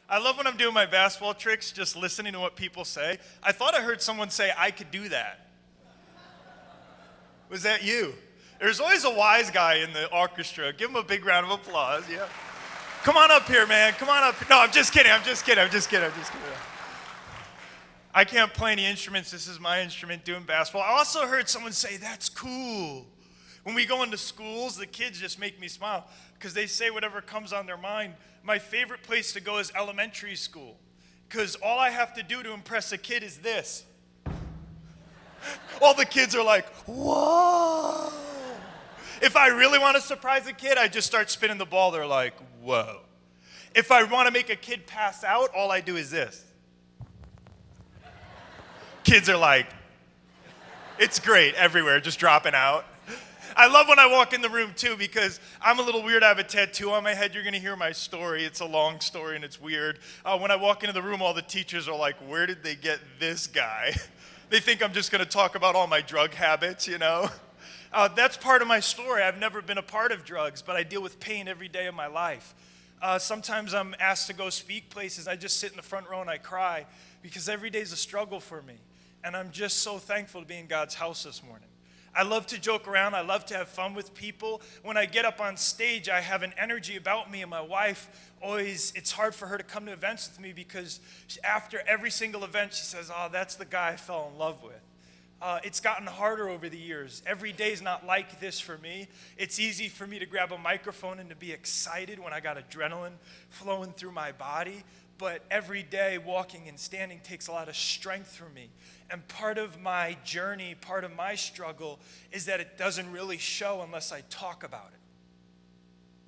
I love when I'm doing my basketball tricks, just listening to what people say. I thought I heard someone say, I could do that. Was that you? There's always a wise guy in the orchestra. Give him a big round of applause. Yeah. Come on up here, man. Come on up. No, I'm just kidding. I can't play any instruments. This is my instrument doing basketball. I also heard someone say, that's cool. When we go into schools, the kids just make me smile because they say whatever comes on their mind. My favorite place to go is elementary school because all I have to do to impress a kid is this. All the kids are like, whoa. If I really want to surprise a kid, I just start spinning the ball. They're like, whoa. If I want to make a kid pass out, all I do is this. Kids are like, it's great everywhere, just dropping out. I love when I walk in the room too because I'm a little weird. I have a tattoo on my head. You're going to hear my story. It's a long story and it's weird. When I walk into the room, all the teachers are like, where did they get this guy? They think I'm just going to talk about all my drug habits, you know? That's part of my story. I've never been a part of drugs, but I deal with pain every day of my life. Sometimes I'm asked to go speak places. I just sit in the front row and I cry because every day is a struggle for me. And I'm just so thankful to be in God's house this morning. I love to joke around. I love to have fun with people. When I get up on stage, I have an energy about me, and my wife always, it's hard for her to come to events with me because after every single event, she says, oh, that's the guy I fell in love with. It's gotten harder over the years. Every day is not like this for me. It's easy for me to grab a microphone and to be excited when I got adrenaline flowing through my body. But every day walking and standing takes a lot of strength from me. And part of my journey, part of my struggle is that it doesn't really show unless I talk about it.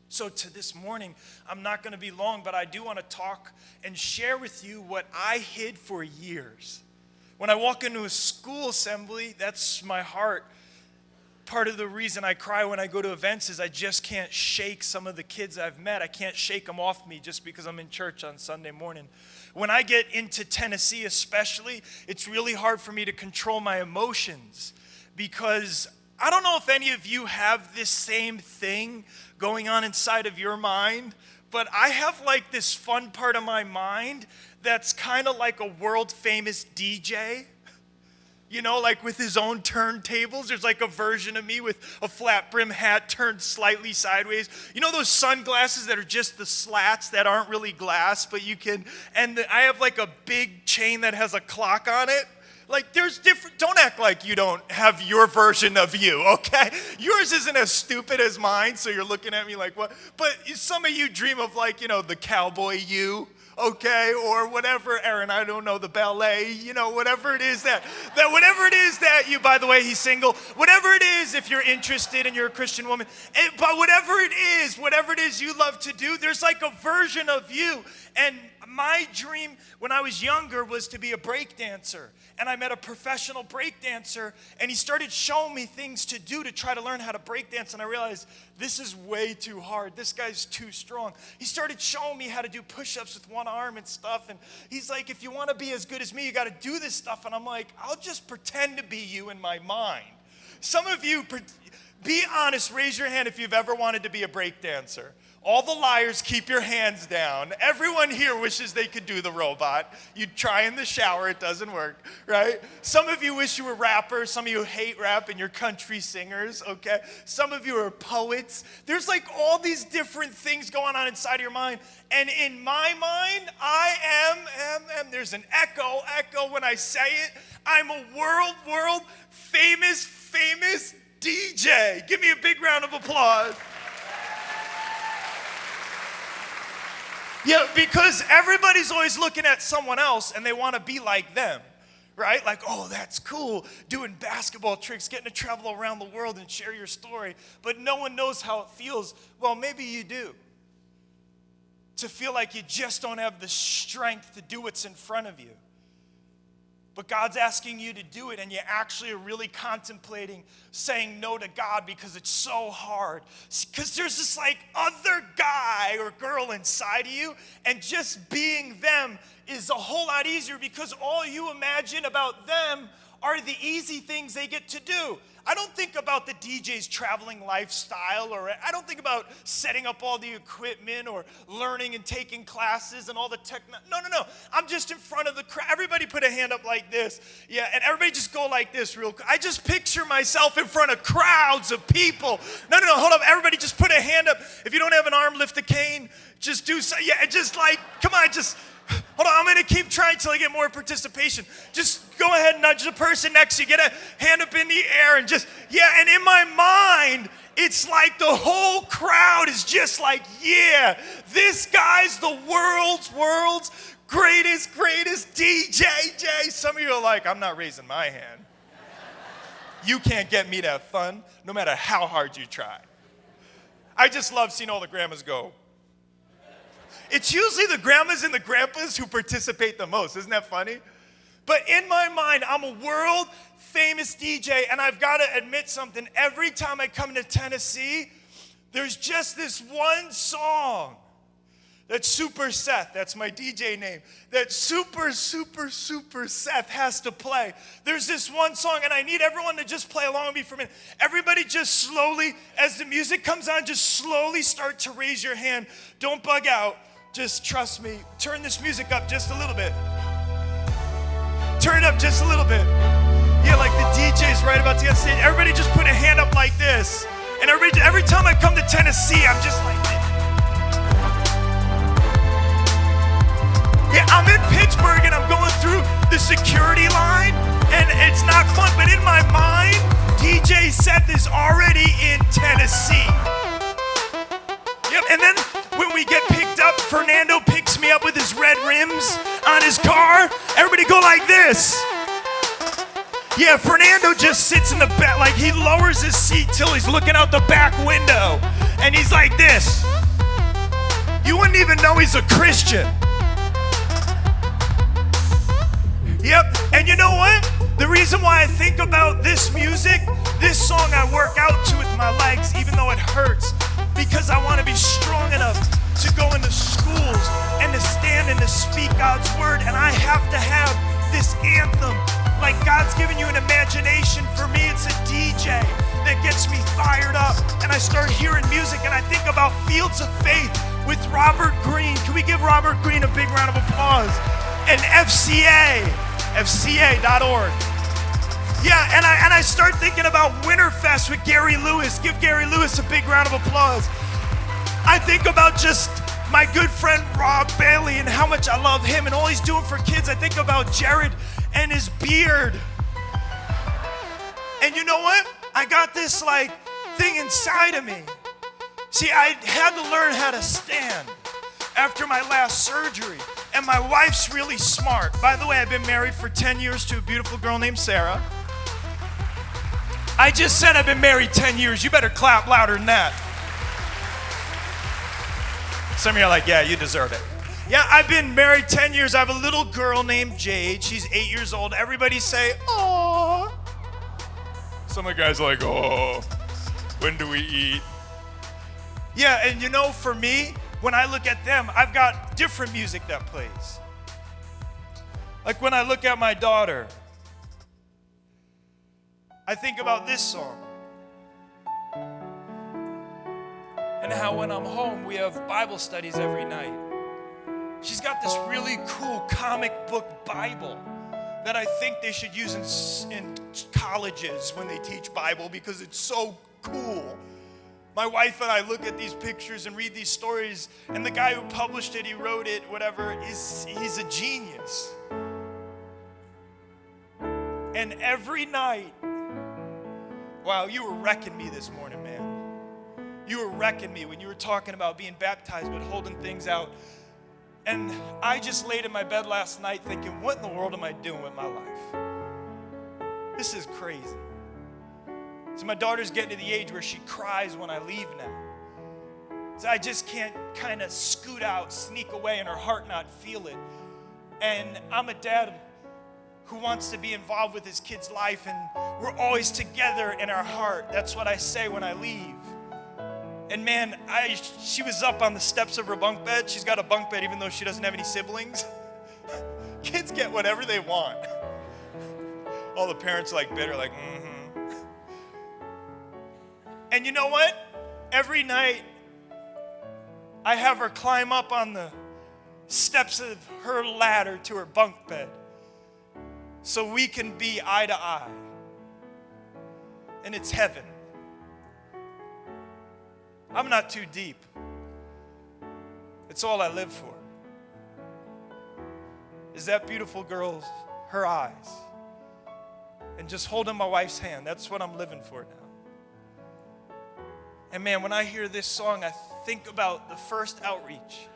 So to this morning, I'm not going to be long, but I do want to talk and share with you what I hid for years. When I walk into a school assembly, that's my heart. Part of the reason I cry when I go to events is I just can't shake some of the kids I've met. I can't shake them off me just because I'm in church on Sunday morning. When I get into Tennessee especially, it's really hard for me to control my emotions because I don't know if any of you have this same thing going on inside of your mind, but I have like this fun part of my mind that's kind of like a world famous DJ. You know, like with his own turntables. There's like a version of me with a flat brim hat turned slightly sideways. You know those sunglasses that are just the slats that aren't really glass, but you can, I have like a big chain that has a clock on it. Like there's different, don't act like you don't have your version of you, okay? Yours isn't as stupid as mine, so you're looking at me like, what? But some of you dream of like, you know, the cowboy you. Okay, or whatever, Aaron, I don't know, the ballet, you know, whatever it is that whatever it is that you, by the way, he's single, whatever it is, if you're interested and you're a Christian woman, but whatever it is you love to do, there's like a version of you. And my dream when I was younger was to be a break dancer. And I met a professional break dancer, and he started showing me things to do to try to learn how to break dance. And I realized this is way too hard. This guy's too strong. He started showing me how to do push-ups with one arm and stuff. And he's like, if you want to be as good as me, you got to do this stuff. And I'm like, I'll just pretend to be you in my mind. Some of you, be honest, raise your hand if you've ever wanted to be a break dancer. All the liars, keep your hands down. Everyone here wishes they could do the robot. You try in the shower, it doesn't work, right? Some of you wish you were rappers. Some of you hate rap and you're country singers, okay? Some of you are poets. There's like all these different things going on inside of your mind. And in my mind, I am, there's an echo when I say it. I'm a world famous DJ. Give me a big round of applause. Yeah, because everybody's always looking at someone else and they want to be like them, right? Like, oh, that's cool, doing basketball tricks, getting to travel around the world and share your story, but no one knows how it feels. Well, maybe you do. To feel like you just don't have the strength to do what's in front of you. But God's asking you to do it, and you actually are really contemplating saying no to God because it's so hard. Because there's this like other guy or girl inside of you, and just being them is a whole lot easier because all you imagine about them are the easy things they get to do. I don't think about the DJ's traveling lifestyle, or I don't think about setting up all the equipment or learning and taking classes and all the tech. No. I'm just in front of the crowd. Everybody put a hand up like this. Yeah, and everybody just go like this real quick. I just picture myself in front of crowds of people. No, hold up. Everybody just put a hand up. If you don't have an arm, lift a cane. Just do so. Yeah, just like, come on, just. Hold on, I'm going to keep trying till I get more participation. Just go ahead and nudge the person next to you. Get a hand up in the air and just, yeah, and in my mind, it's like the whole crowd is just like, yeah, this guy's the world's greatest DJ. Some of you are like, I'm not raising my hand. You can't get me to have fun, no matter how hard you try. I just love seeing all the grandmas go. It's usually the grandmas and the grandpas who participate the most. Isn't that funny? But in my mind, I'm a world famous DJ, and I've got to admit something. Every time I come to Tennessee, there's just this one song that Super Seth, that's my DJ name, that Super Seth has to play. There's this one song, and I need everyone to just play along with me for a minute. Everybody just slowly, as the music comes on, just slowly start to raise your hand. Don't bug out. Just trust me. Turn this music up just a little bit. Turn it up just a little bit. Yeah, like the DJ's right about to get on stage. Everybody just put a hand up like this. And every time I come to Tennessee, I'm just like this. Yeah, I'm in Pittsburgh and I'm going through the security line. And it's not fun, but in my mind, DJ Seth is already in Tennessee. Yep, and then when we get picked up, Fernando picks me up with his red rims on his car. Everybody go like this. Yeah, Fernando just sits in the back, like he lowers his seat till he's looking out the back window. And he's like this. You wouldn't even know he's a Christian. Yep, and you know what? The reason why I think about this music, this song I work out to with my legs, even though it hurts, because I want to be strong enough to go into schools and to stand and to speak God's word. And I have to have this anthem. Like God's given you an imagination. For me, it's a DJ that gets me fired up. And I start hearing music and I think about Fields of Faith with Robert Greene. Can we give Robert Greene a big round of applause? And FCA.org. Yeah, and I start thinking about Winterfest with Gary Lewis. Give Gary Lewis a big round of applause. I think about just my good friend Rob Bailey and how much I love him and all he's doing for kids. I think about Jared and his beard. And you know what? I got this like thing inside of me. See, I had to learn how to stand after my last surgery. And my wife's really smart. By the way, I've been married for 10 years to a beautiful girl named Sarah. I just said I've been married 10 years. You better clap louder than that. Some of you are like, yeah, you deserve it. Yeah, I've been married 10 years. I have a little girl named Jade. She's 8 years old. Everybody say, "Aww." Some of the guys are like, "Oh, when do we eat?" Yeah, and you know, for me, when I look at them, I've got different music that plays. Like when I look at my daughter, I think about this song. And how when I'm home, we have Bible studies every night. She's got this really cool comic book Bible that I think they should use in colleges when they teach Bible because it's so cool. My wife and I look at these pictures and read these stories, and the guy who published it, he wrote it, whatever, he's a genius. And every night, wow, you were wrecking me this morning, man. You were wrecking me when you were talking about being baptized but holding things out. And I just laid in my bed last night thinking, what in the world am I doing with my life? This is crazy. So my daughter's getting to the age where she cries when I leave now. So I just can't kind of scoot out, sneak away, and her heart not feel it. And I'm a dad who wants to be involved with his kid's life, and we're always together in our heart. That's what I say when I leave. And man, she was up on the steps of her bunk bed. She's got a bunk bed even though she doesn't have any siblings. Kids get whatever they want. All the parents like bitter, like, And you know what? Every night, I have her climb up on the steps of her ladder to her bunk bed so we can be eye to eye. And it's heaven. I'm not too deep. It's all I live for. Is that beautiful girl's, her eyes. And just holding my wife's hand. That's what I'm living for now. And man, when I hear this song, I think about the first outreach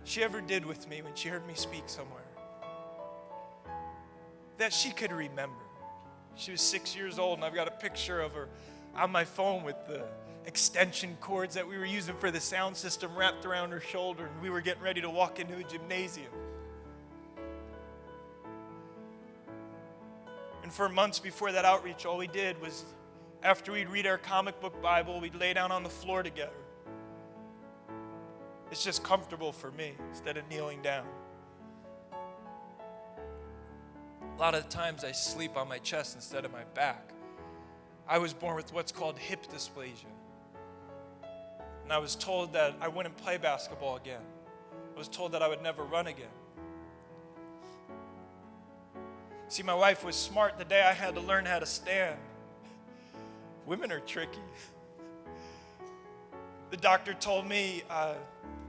she ever did with me when she heard me speak somewhere. That she could remember. She was 6 years old, and I've got a picture of her on my phone with the extension cords that we were using for the sound system wrapped around her shoulder, and we were getting ready to walk into a gymnasium. And for months before that outreach, all we did was, after we'd read our comic book Bible, we'd lay down on the floor together. It's just comfortable for me instead of kneeling down. A lot of times I sleep on my chest instead of my back. I was born with what's called hip dysplasia. And I was told that I wouldn't play basketball again. I was told that I would never run again. See, my wife was smart the day I had to learn how to stand. Women are tricky. The doctor told me,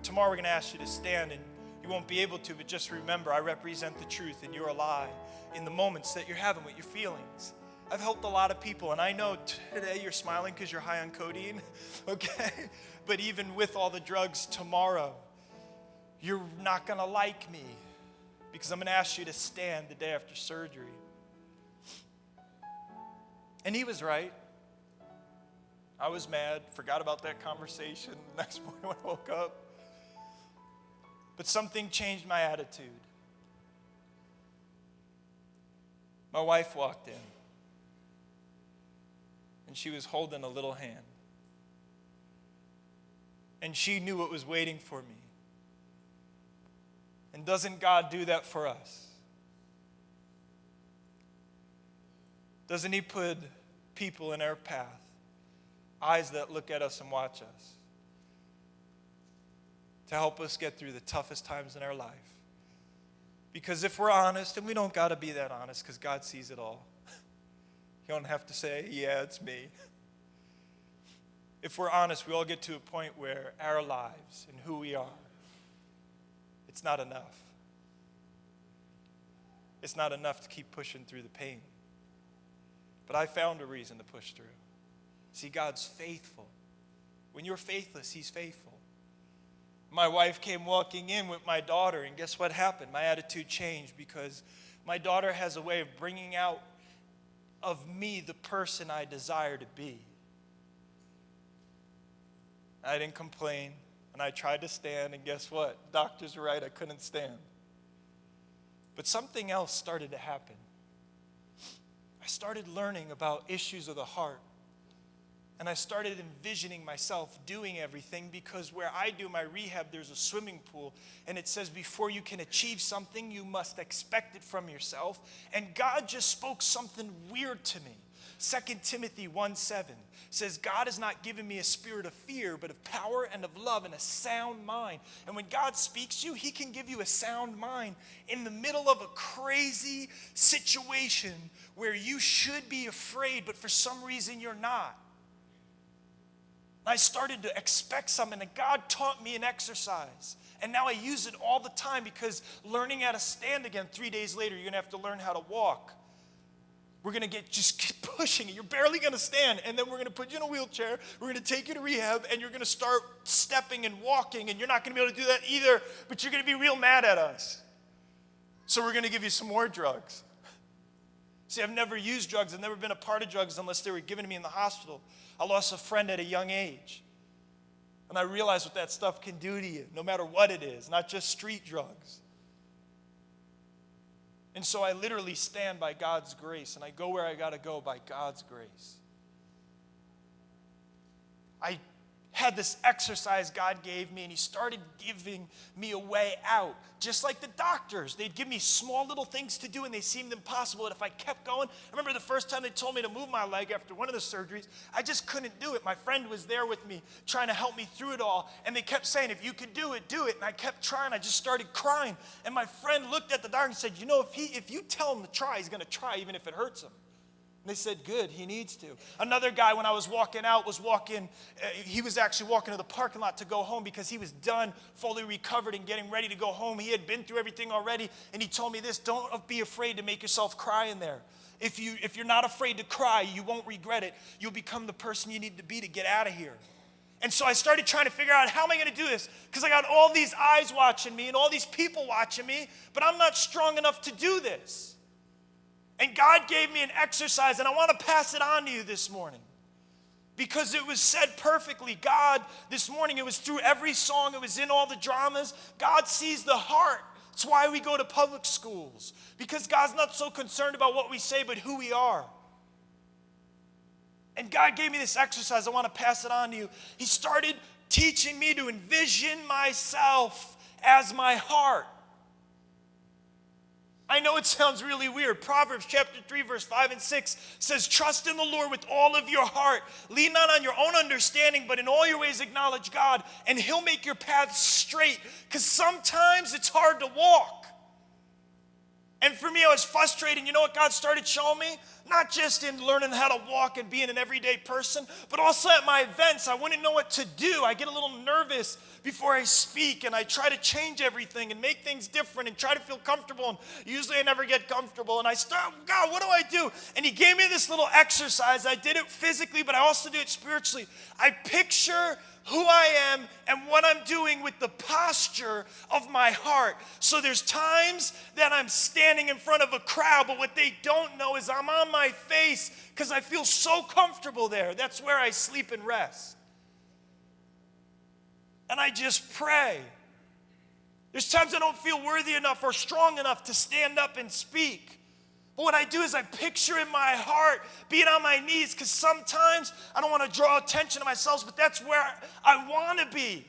tomorrow we're going to ask you to stand, and you won't be able to, but just remember, I represent the truth and you're a lie in the moments that you're having with your feelings. I've helped a lot of people, and I know today you're smiling because you're high on codeine, okay? But even with all the drugs tomorrow, you're not going to like me because I'm going to ask you to stand the day after surgery. And he was right. I was mad, forgot about that conversation the next morning when I woke up. But something changed my attitude. My wife walked in, and she was holding a little hand. And she knew what was waiting for me. And doesn't God do that for us? Doesn't He put people in our path, eyes that look at us and watch us, to help us get through the toughest times in our life? Because if we're honest, and we don't got to be that honest because God sees it all. You don't have to say, yeah, it's me. If we're honest, we all get to a point where our lives and who we are, it's not enough. It's not enough to keep pushing through the pain. But I found a reason to push through. See, God's faithful. When you're faithless, He's faithful. My wife came walking in with my daughter, and guess what happened? My attitude changed because my daughter has a way of bringing out of me the person I desire to be. I didn't complain, and I tried to stand, and guess what? Doctors were right, I couldn't stand. But something else started to happen. I started learning about issues of the heart. And I started envisioning myself doing everything because where I do my rehab, there's a swimming pool. And it says before you can achieve something, you must expect it from yourself. And God just spoke something weird to me. 2 Timothy 1:7 says, God has not given me a spirit of fear, but of power and of love and a sound mind. And when God speaks to you, He can give you a sound mind in the middle of a crazy situation where you should be afraid, but for some reason you're not. I started to expect something, and God taught me an exercise. And now I use it all the time because learning how to stand again, 3 days later, you're going to have to learn how to walk. We're going to just keep pushing it. You're barely going to stand, and then we're going to put you in a wheelchair. We're going to take you to rehab, and you're going to start stepping and walking, and you're not going to be able to do that either, but you're going to be real mad at us. So we're going to give you some more drugs. See, I've never used drugs. I've never been a part of drugs unless they were given to me in the hospital. I lost a friend at a young age. And I realized what that stuff can do to you, no matter what it is, not just street drugs. And so I literally stand by God's grace, and I go where I got to go by God's grace. I had this exercise God gave me, and he started giving me a way out. Just like the doctors, they'd give me small little things to do, and they seemed impossible. And if I kept going, I remember the first time they told me to move my leg after one of the surgeries, I just couldn't do it. My friend was there with me, trying to help me through it all, and they kept saying, if you could do it, do it. And I kept trying. I just started crying. And my friend looked at the doctor and said, you know, if you tell him to try, he's going to try even if it hurts him. And they said, good, he needs to. Another guy, when I was walking out, he was actually walking to the parking lot to go home because he was done, fully recovered and getting ready to go home. He had been through everything already, and he told me this, don't be afraid to make yourself cry in there. If you're not afraid to cry, you won't regret it. You'll become the person you need to be to get out of here. And so I started trying to figure out, how am I going to do this? Because I got all these eyes watching me and all these people watching me, but I'm not strong enough to do this. And God gave me an exercise, and I want to pass it on to you this morning. Because it was said perfectly. God, this morning, it was through every song, it was in all the dramas. God sees the heart. That's why we go to public schools. Because God's not so concerned about what we say, but who we are. And God gave me this exercise. I want to pass it on to you. He started teaching me to envision myself as my heart. I know it sounds really weird. Proverbs chapter 3, verse 5 and 6 says, trust in the Lord with all of your heart. Lean not on your own understanding, but in all your ways acknowledge God, and he'll make your paths straight. Because sometimes it's hard to walk. And for me, I was frustrated. You know what God started showing me? Not just in learning how to walk and being an everyday person, but also at my events. I wouldn't know what to do. I get a little nervous before I speak, and I try to change everything and make things different and try to feel comfortable. And usually I never get comfortable. And I start, God, what do I do? And he gave me this little exercise. I did it physically, but I also do it spiritually. I picture who I am and what I'm doing with the posture of my heart. So there's times that I'm standing in front of a crowd, but what they don't know is I'm on my face because I feel so comfortable there. That's where I sleep and rest. And I just pray. There's times I don't feel worthy enough or strong enough to stand up and speak. But what I do is I picture in my heart being on my knees, because sometimes I don't want to draw attention to myself, but that's where I want to be.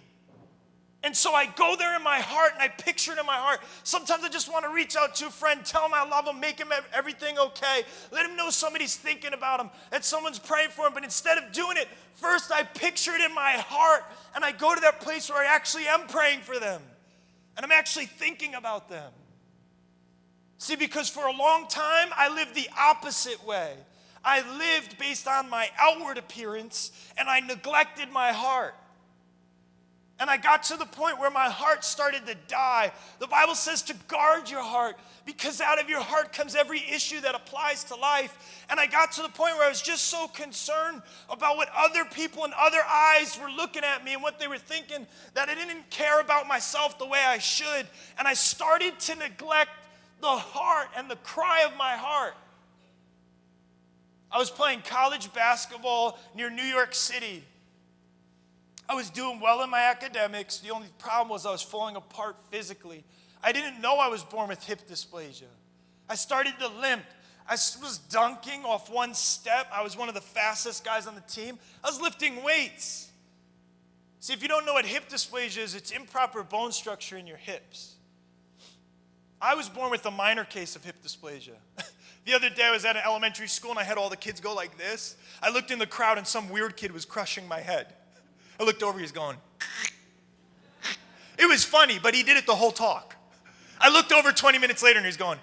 And so I go there in my heart and I picture it in my heart. Sometimes I just want to reach out to a friend, tell him I love him, make him everything okay. Let him know somebody's thinking about him, that someone's praying for him. But instead of doing it, first I picture it in my heart and I go to that place where I actually am praying for them. And I'm actually thinking about them. See, because for a long time, I lived the opposite way. I lived based on my outward appearance, and I neglected my heart. And I got to the point where my heart started to die. The Bible says to guard your heart, because out of your heart comes every issue that applies to life. And I got to the point where I was just so concerned about what other people and other eyes were looking at me and what they were thinking, that I didn't care about myself the way I should. And I started to neglect the heart and the cry of my heart. I was playing college basketball near New York City. I was doing well in my academics. The only problem was I was falling apart physically. I didn't know I was born with hip dysplasia. I started to limp. I was dunking off one step. I was one of the fastest guys on the team. I was lifting weights. See, if you don't know what hip dysplasia is, it's improper bone structure in your hips. I was born with a minor case of hip dysplasia. The other day I was at an elementary school and I had all the kids go like this. I looked in the crowd and some weird kid was crushing my head. I looked over, he's going. It was funny, but he did it the whole talk. I looked over 20 minutes later and he's going.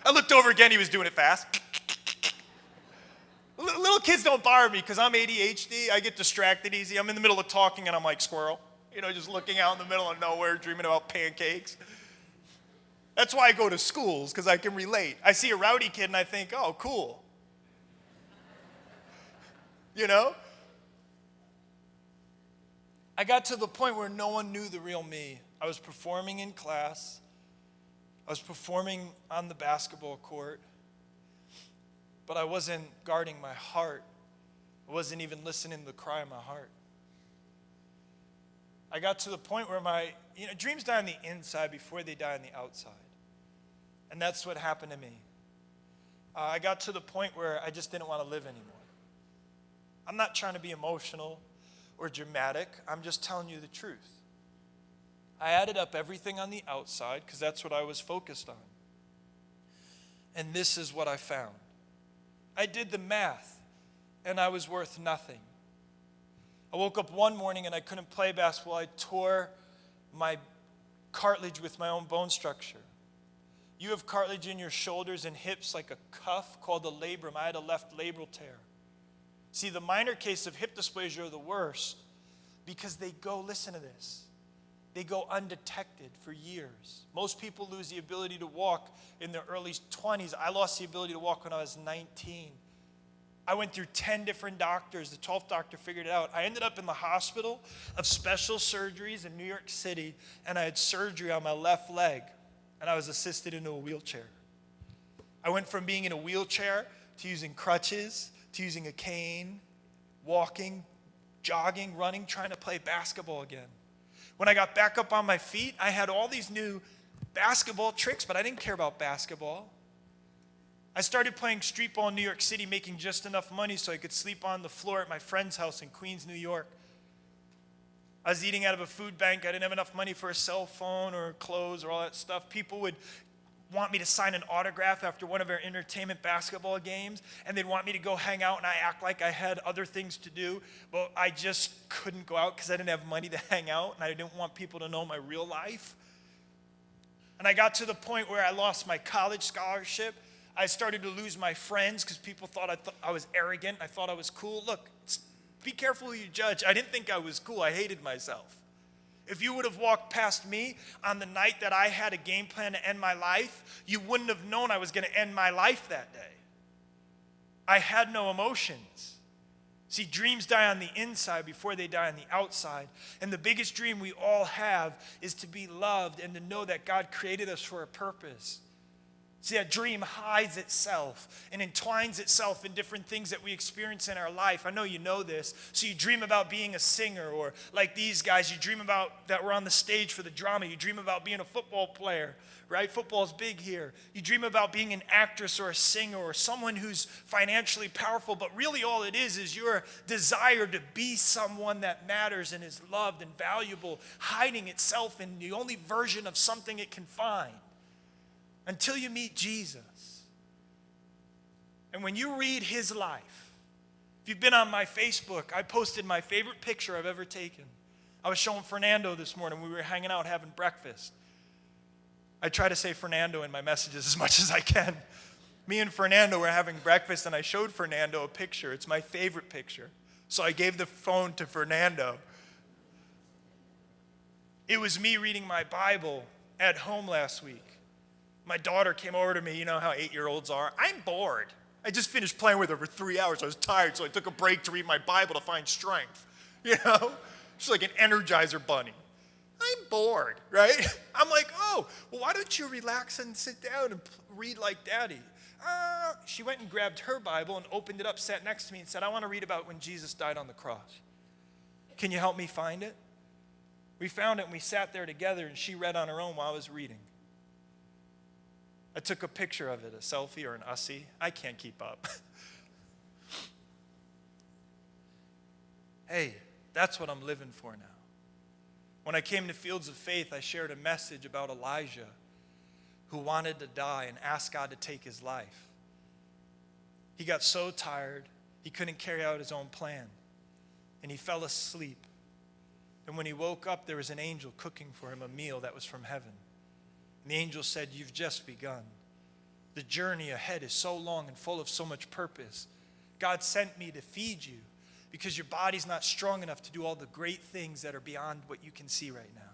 I looked over again, he was doing it fast. Little kids don't bother me because I'm ADHD. I get distracted easy. I'm in the middle of talking and I'm like squirrel. You know, just looking out in the middle of nowhere, dreaming about pancakes. That's why I go to schools, because I can relate. I see a rowdy kid and I think, oh, cool. You know? I got to the point where no one knew the real me. I was performing in class. I was performing on the basketball court. But I wasn't guarding my heart. I wasn't even listening to the cry of my heart. I got to the point where dreams die on the inside before they die on the outside. And that's what happened to me. I got to the point where I just didn't want to live anymore. I'm not trying to be emotional or dramatic. I'm just telling you the truth. I added up everything on the outside because that's what I was focused on. And this is what I found. I did the math, and I was worth nothing. I woke up one morning and I couldn't play basketball. I tore my cartilage with my own bone structure. You have cartilage in your shoulders and hips like a cuff called the labrum. I had a left labral tear. See, the minor case of hip dysplasia are the worst because they go, listen to this, they go undetected for years. Most people lose the ability to walk in their early 20s. I lost the ability to walk when I was 19. I went through 10 different doctors. The 12th doctor figured it out. I ended up in the hospital of special surgeries in New York City, and I had surgery on my left leg, and I was assisted into a wheelchair. I went from being in a wheelchair to using crutches, to using a cane, walking, jogging, running, trying to play basketball again. When I got back up on my feet, I had all these new basketball tricks, but I didn't care about basketball. I started playing street ball in New York City, making just enough money so I could sleep on the floor at my friend's house in Queens, New York. I was eating out of a food bank. I didn't have enough money for a cell phone or clothes or all that stuff. People would want me to sign an autograph after one of our entertainment basketball games, and they'd want me to go hang out, and I act like I had other things to do, but I just couldn't go out because I didn't have money to hang out, and I didn't want people to know my real life. And I got to the point where I lost my college scholarship. I started to lose my friends because people thought I was arrogant. I thought I was cool. Look, be careful who you judge. I didn't think I was cool. I hated myself. If you would have walked past me on the night that I had a game plan to end my life, you wouldn't have known I was going to end my life that day. I had no emotions. See, dreams die on the inside before they die on the outside. And the biggest dream we all have is to be loved and to know that God created us for a purpose. See, that dream hides itself and entwines itself in different things that we experience in our life. I know you know this. So you dream about being a singer, or like these guys, you dream about that we're on the stage for the drama. You dream about being a football player, right? Football's big here. You dream about being an actress or a singer or someone who's financially powerful, but really all it is your desire to be someone that matters and is loved and valuable, hiding itself in the only version of something it can find. Until you meet Jesus. And when you read his life, if you've been on my Facebook, I posted my favorite picture I've ever taken. I was showing Fernando this morning. We were hanging out having breakfast. I try to say Fernando in my messages as much as I can. Me and Fernando were having breakfast, and I showed Fernando a picture. It's my favorite picture. So I gave the phone to Fernando. It was me reading my Bible at home last week. My daughter came over to me, you know how 8-year-olds are. I'm bored. I just finished playing with her for 3 hours. I was tired, so I took a break to read my Bible to find strength. You know? She's like an Energizer bunny. I'm bored, right? I'm like, oh, well, why don't you relax and sit down and read like Daddy? She went and grabbed her Bible and opened it up, sat next to me and said, I want to read about when Jesus died on the cross. Can you help me find it? We found it and we sat there together, and she read on her own while I was reading. I took a picture of it, a selfie or an ussie. I can't keep up. Hey, that's what I'm living for now. When I came to Fields of Faith, I shared a message about Elijah who wanted to die and asked God to take his life. He got so tired, he couldn't carry out his own plan, and he fell asleep. And when he woke up, there was an angel cooking for him a meal that was from heaven. And the angel said, you've just begun. The journey ahead is so long and full of so much purpose. God sent me to feed you because your body's not strong enough to do all the great things that are beyond what you can see right now.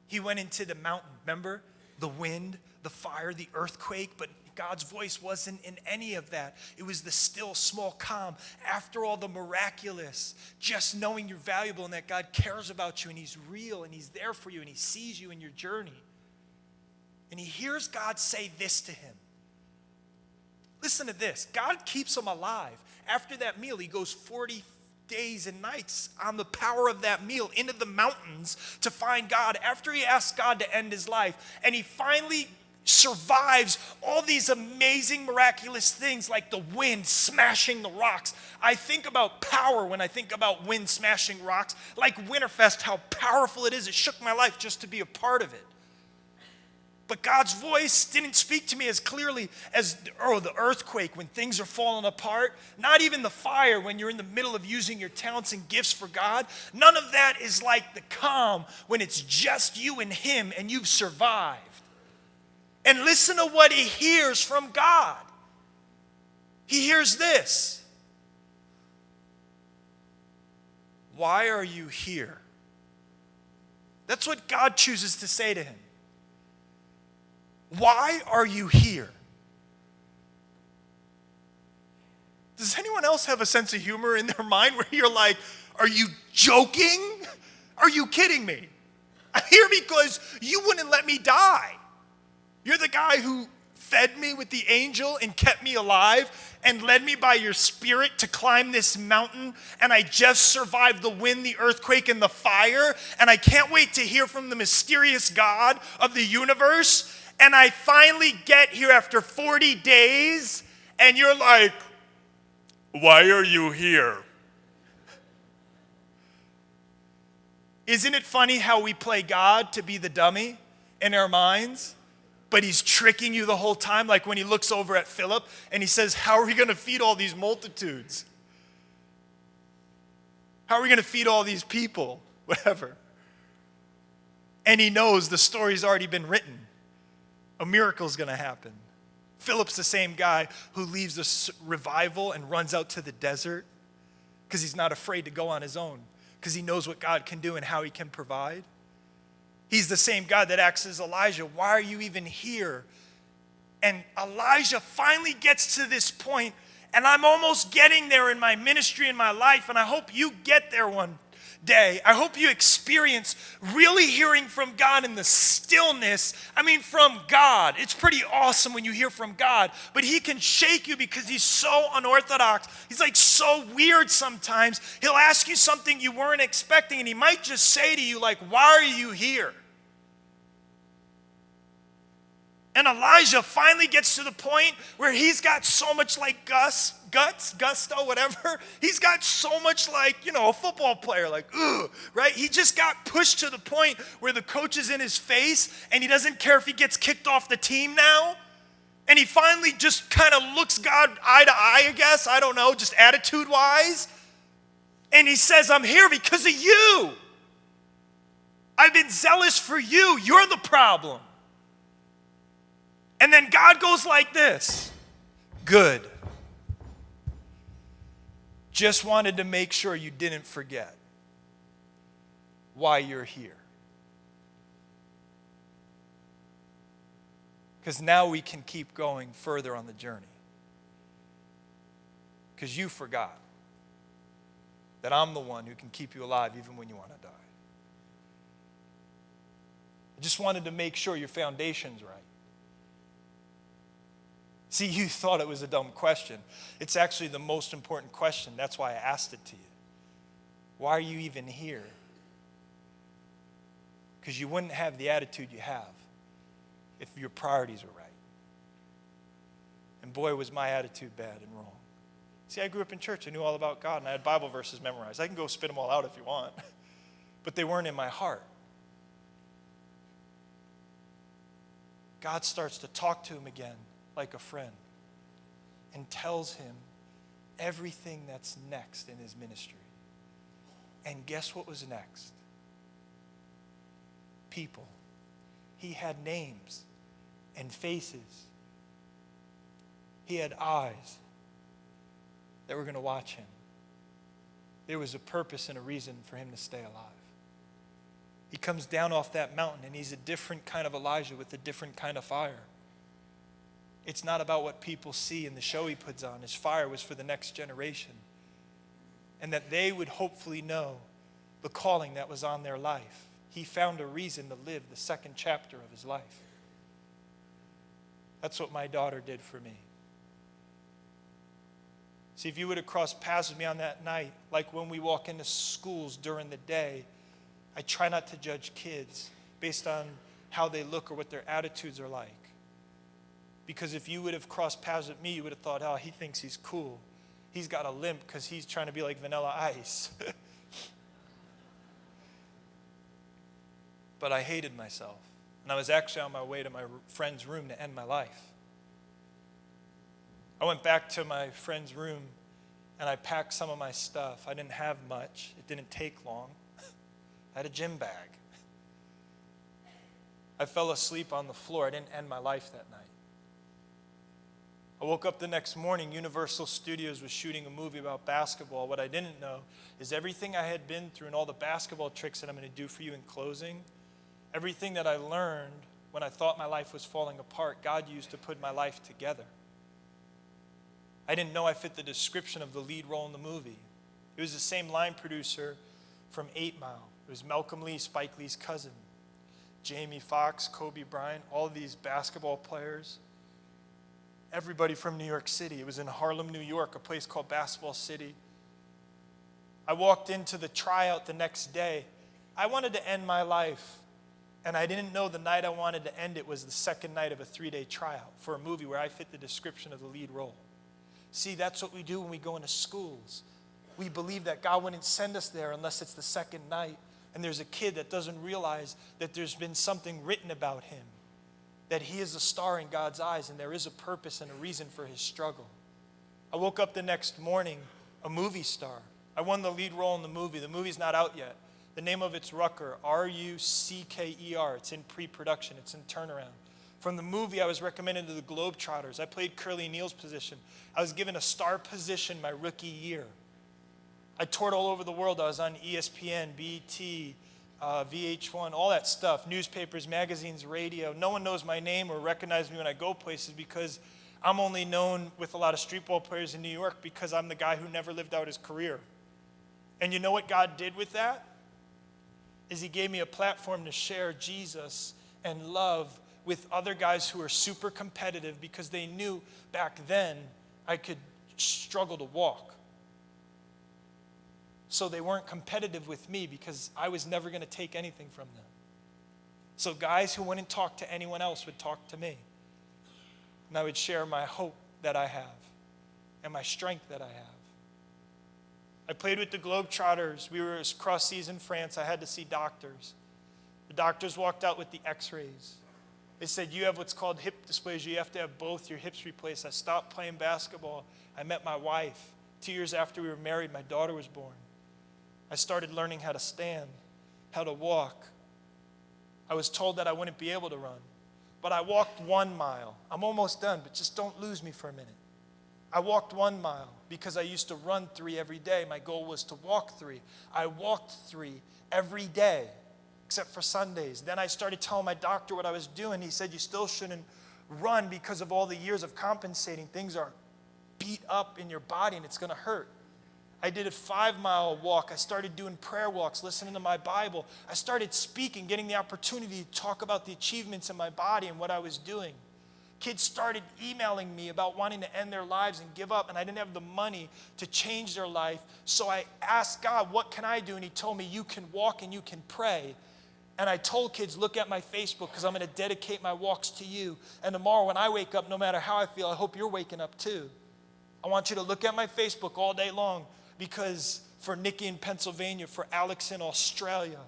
He went into the mountain, remember? The wind, the fire, the earthquake, but God's voice wasn't in any of that. It was the still, small calm. After all the miraculous, just knowing you're valuable and that God cares about you and he's real and he's there for you and he sees you in your journey. And he hears God say this to him. Listen to this. God keeps him alive. After that meal, he goes 40 days and nights on the power of that meal into the mountains to find God after he asked God to end his life. And he finally survives all these amazing, miraculous things like the wind smashing the rocks. I think about power when I think about wind smashing rocks, like Winterfest, how powerful it is. It shook my life just to be a part of it. But God's voice didn't speak to me as clearly as the earthquake when things are falling apart. Not even the fire when you're in the middle of using your talents and gifts for God. None of that is like the calm when it's just you and him and you've survived. And listen to what he hears from God. He hears this. Why are you here? That's what God chooses to say to him. Why are you here? Does anyone else have a sense of humor in their mind where you're like, are you joking? Are you kidding me? I'm here because you wouldn't let me die. You're the guy who fed me with the angel and kept me alive and led me by your spirit to climb this mountain, and I just survived the wind, the earthquake, and the fire, and I can't wait to hear from the mysterious God of the universe. And I finally get here after 40 days, and you're like, why are you here? Isn't it funny how we play God to be the dummy in our minds? But he's tricking you the whole time, like when he looks over at Philip and he says, how are we going to feed all these multitudes? How are we going to feed all these people? Whatever. And he knows the story's already been written. A miracle's going to happen. Philip's the same guy who leaves the revival and runs out to the desert because he's not afraid to go on his own, because he knows what God can do and how he can provide. He's the same God that asks as Elijah, why are you even here? And Elijah finally gets to this point, and I'm almost getting there in my ministry, in my life, and I hope you get there one day. I hope you experience really hearing from God in the stillness. I mean, from God. It's pretty awesome when you hear from God, but he can shake you because he's so unorthodox. He's like so weird sometimes. He'll ask you something you weren't expecting, and he might just say to you like, why are you here? And Elijah finally gets to the point where he's got so much like gusto, whatever. He's got so much like, a football player, like, ugh, right? He just got pushed to the point where the coach is in his face and he doesn't care if he gets kicked off the team now. And he finally just kind of looks God eye to eye, I guess. I don't know, just attitude-wise. And he says, I'm here because of you. I've been zealous for you. You're the problem. And then God goes like this. Good. Just wanted to make sure you didn't forget why you're here. Because now we can keep going further on the journey. Because you forgot that I'm the one who can keep you alive even when you want to die. I just wanted to make sure your foundation's right. See, you thought it was a dumb question. It's actually the most important question. That's why I asked it to you. Why are you even here? Because you wouldn't have the attitude you have if your priorities were right. And boy, was my attitude bad and wrong. See, I grew up in church. I knew all about God, and I had Bible verses memorized. I can go spit them all out if you want. But they weren't in my heart. God starts to talk to him again like a friend and tells him everything that's next in his ministry. And guess what was next? People. He had names and faces. He had eyes that were going to watch him. There was a purpose and a reason for him to stay alive. He comes down off that mountain and he's a different kind of Elijah with a different kind of fire. It's not about what people see in the show he puts on. His fire was for the next generation. And that they would hopefully know the calling that was on their life. He found a reason to live the second chapter of his life. That's what my daughter did for me. See, if you would have crossed paths with me on that night, like when we walk into schools during the day, I try not to judge kids based on how they look or what their attitudes are like. Because if you would have crossed paths with me, you would have thought, oh, he thinks he's cool. He's got a limp because he's trying to be like Vanilla Ice. But I hated myself. And I was actually on my way to my friend's room to end my life. I went back to my friend's room and I packed some of my stuff. I didn't have much. It didn't take long. I had a gym bag. I fell asleep on the floor. I didn't end my life that night. I woke up the next morning. Universal Studios was shooting a movie about basketball. What I didn't know is everything I had been through and all the basketball tricks that I'm going to do for you in closing, everything that I learned when I thought my life was falling apart, God used to put my life together. I didn't know I fit the description of the lead role in the movie. It was the same line producer from 8 Mile. It was Malcolm Lee, Spike Lee's cousin. Jamie Foxx, Kobe Bryant, all of these basketball players. Everybody from New York City. It was in Harlem, New York, a place called Basketball City. I walked into the tryout the next day. I wanted to end my life, and I didn't know the night I wanted to end it was the second night of a 3-day tryout for a movie where I fit the description of the lead role. See, that's what we do when we go into schools. We believe that God wouldn't send us there unless it's the second night, and there's a kid that doesn't realize that there's been something written about him, that he is a star in God's eyes, and there is a purpose and a reason for his struggle. I woke up the next morning a movie star. I won the lead role in the movie. The movie's not out yet. The name of it's Rucker, R-U-C-K-E-R. It's in pre-production. It's in turnaround. From the movie, I was recommended to the Globetrotters. I played Curly Neal's position. I was given a star position my rookie year. I toured all over the world. I was on ESPN, BET, VH1, all that stuff, newspapers, magazines, radio. No one knows my name or recognizes me when I go places because I'm only known with a lot of street ball players in New York because I'm the guy who never lived out his career. And you know what God did with that? Is he gave me a platform to share Jesus and love with other guys who are super competitive because they knew back then I could struggle to walk. So they weren't competitive with me because I was never going to take anything from them. So guys who wouldn't talk to anyone else would talk to me. And I would share my hope that I have and my strength that I have. I played with the Globetrotters. We were across seas in France. I had to see doctors. The doctors walked out with the x-rays. They said, you have what's called hip dysplasia. You have to have both your hips replaced. I stopped playing basketball. I met my wife. 2 years after we were married, my daughter was born. I started learning how to stand, how to walk. I was told that I wouldn't be able to run. But I walked 1 mile. I'm almost done, but just don't lose me for a minute. I walked 1 mile because I used to run 3 every day. My goal was to walk 3. I walked 3 every day, except for Sundays. Then I started telling my doctor what I was doing. He said, you still shouldn't run because of all the years of compensating. Things are beat up in your body and it's going to hurt. I did a 5-mile walk. I started doing prayer walks, listening to my Bible. I started speaking, getting the opportunity to talk about the achievements in my body and what I was doing. Kids started emailing me about wanting to end their lives and give up, and I didn't have the money to change their life. So I asked God, what can I do? And he told me, you can walk and you can pray. And I told kids, look at my Facebook because I'm going to dedicate my walks to you. And tomorrow when I wake up, no matter how I feel, I hope you're waking up too. I want you to look at my Facebook all day long because for Nikki in Pennsylvania, for Alex in Australia,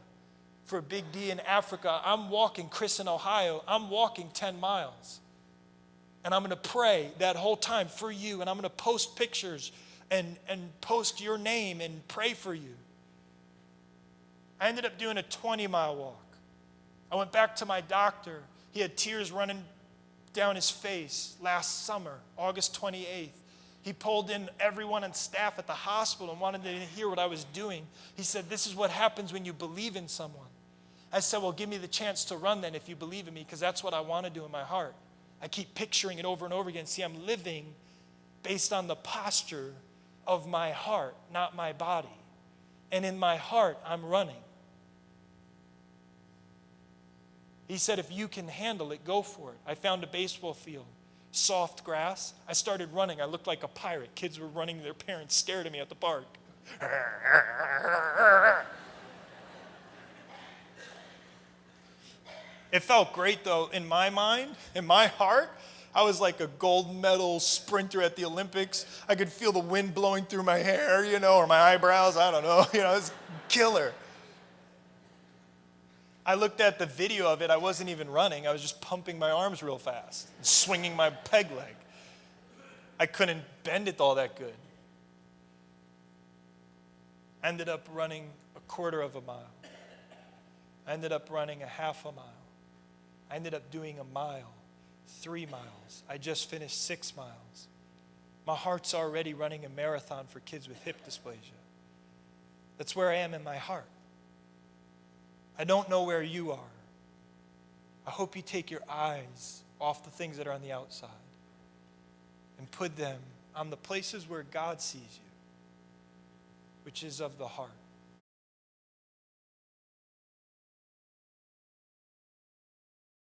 for Big D in Africa, I'm walking, Chris in Ohio, I'm walking 10 miles. And I'm going to pray that whole time for you. And I'm going to post pictures and post your name and pray for you. I ended up doing a 20-mile walk. I went back to my doctor. He had tears running down his face last summer, August 28th. He pulled in everyone on staff at the hospital and wanted to hear what I was doing. He said, this is what happens when you believe in someone. I said, well, give me the chance to run then if you believe in me, because that's what I want to do in my heart. I keep picturing it over and over again. See, I'm living based on the posture of my heart, not my body. And in my heart, I'm running. He said, if you can handle it, go for it. I found a baseball field, soft grass. I started running. I looked like a pirate. Kids were running. Their parents stared at me at the park. It felt great, though, in my mind, in my heart. I was like a gold medal sprinter at the Olympics. I could feel the wind blowing through my hair, or my eyebrows. I don't know. It was killer. I looked at the video of it. I wasn't even running. I was just pumping my arms real fast, swinging my peg leg. I couldn't bend it all that good. I ended up running a quarter of a mile. I ended up running a half a mile. I ended up doing a mile, 3 miles. I just finished 6 miles. My heart's already running a marathon for kids with hip dysplasia. That's where I am in my heart. I don't know where you are. I hope you take your eyes off the things that are on the outside and put them on the places where God sees you, which is of the heart.